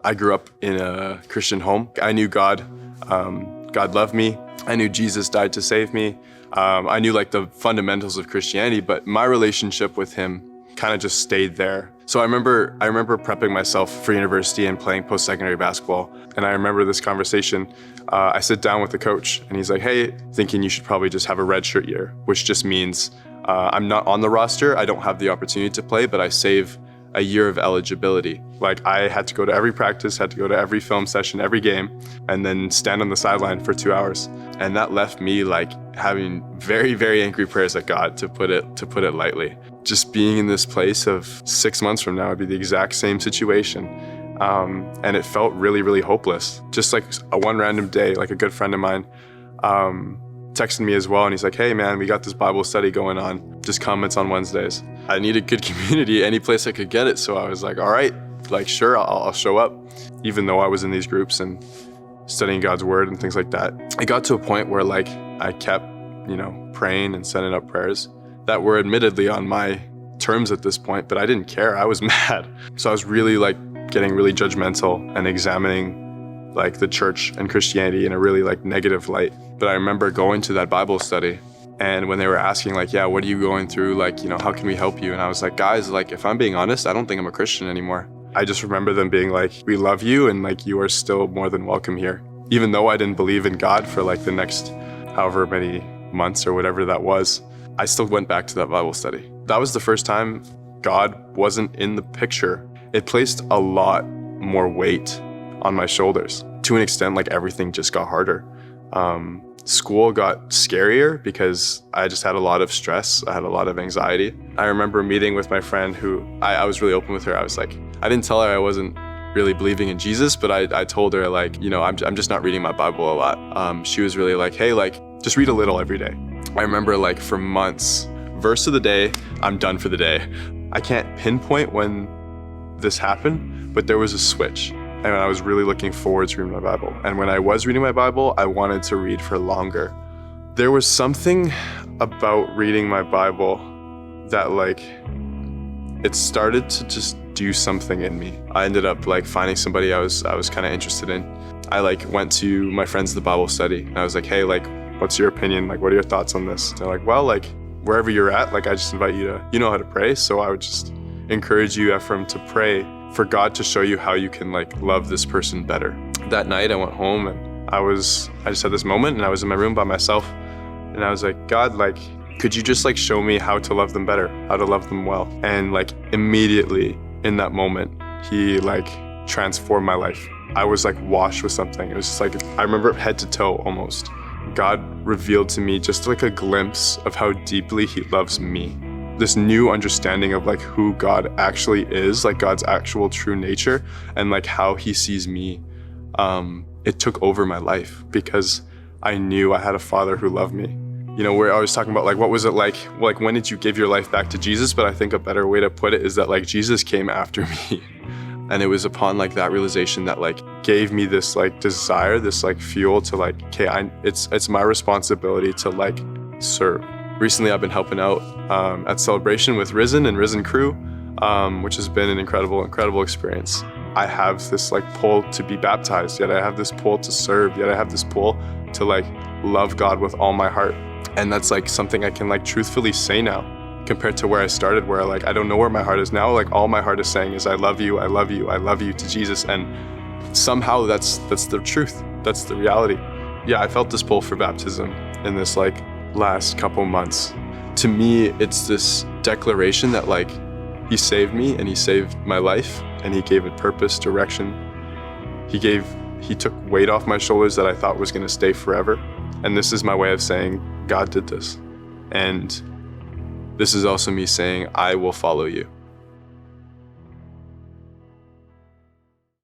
I grew up in a Christian home. I knew God. God loved me. I knew Jesus died to save me. I knew like the fundamentals of Christianity, but my relationship with him kind of just stayed there. So I remember prepping myself for university and playing post-secondary basketball. And I remember this conversation. I sit down with the coach and he's like, hey, thinking you should probably just have a redshirt year, which just means I'm not on the roster. I don't have the opportunity to play, but I save a year of eligibility. Like I had to go to every practice, had to go to every film session, every game, and then stand on the sideline for 2 hours. And that left me like having very, very angry prayers at God, to put it lightly. Just being in this place of 6 months from now would be the exact same situation. And it felt really, really hopeless. Just like one random day, like a good friend of mine texted me as well, and he's like, hey man, we got this Bible study going on. Just come, it's on Wednesdays. I needed good community, any place I could get it. So I was like, all right, like sure, I'll show up. Even though I was in these groups and studying God's word and things like that. It got to a point where like I kept, praying and sending up prayers that were admittedly on my terms at this point, but I didn't care. I was mad. So I was really like getting really judgmental and examining like the church and Christianity in a really like negative light. But I remember going to that Bible study, and when they were asking like, yeah, what are you going through? Like, how can we help you? And I was like, guys, like if I'm being honest, I don't think I'm a Christian anymore. I just remember them being like, we love you and like you are still more than welcome here. Even though I didn't believe in God for like the next however many months or whatever that was, I still went back to that Bible study. That was the first time God wasn't in the picture. It placed a lot more weight on my shoulders. To an extent, like everything just got harder. School got scarier because I just had a lot of stress. I had a lot of anxiety. I remember meeting with my friend who I was really open with her. I was like, I didn't tell her I wasn't really believing in Jesus, but I told her like, I'm just not reading my Bible a lot. She was really like, hey, like just read a little every day. I remember like for months, verse of the day, I'm done for the day. I can't pinpoint when this happened, but there was a switch. And I was really looking forward to reading my Bible. And when I was reading my Bible, I wanted to read for longer. There was something about reading my Bible that like, it started to just do something in me. I ended up like finding somebody I was kind of interested in. I like went to my friends at the Bible study. And I was like, hey, like, what's your opinion? Like, what are your thoughts on this? They're like, well, like wherever you're at, like I just invite you to, you know how to pray. So I would just encourage you, Ephraim, to pray for God to show you how you can like love this person better. That night I went home and I just had this moment, and I was in my room by myself, and I was like, God, like, could you just like show me how to love them better, how to love them well? And like immediately in that moment, he like transformed my life. I was like washed with something. It was just like, I remember head to toe almost. God revealed to me just like a glimpse of how deeply he loves me. This new understanding of like who God actually is, like God's actual true nature, and like how he sees me. It took over my life because I knew I had a father who loved me. We're always talking about like, what was it like when did you give your life back to Jesus? But I think a better way to put it is that like Jesus came after me. And it was upon like that realization that like gave me this like desire, this like fuel to like, okay, it's my responsibility to like serve. Recently, I've been helping out at Celebration with Risen and Risen Crew, which has been an incredible experience. I have this like pull to be baptized, yet I have this pull to serve, yet I have this pull to like love God with all my heart. And that's like something I can like truthfully say now, compared to where I started, where like I don't know where my heart is now. Like all my heart is saying is I love you, I love you, I love you to Jesus. And somehow that's the truth. That's the reality. Yeah, I felt this pull for baptism in this like last couple months. To me, it's this declaration that like he saved me and he saved my life and he gave it purpose, direction. He took weight off my shoulders that I thought was going to stay forever. And this is my way of saying God did this. And this is also me saying I will follow you.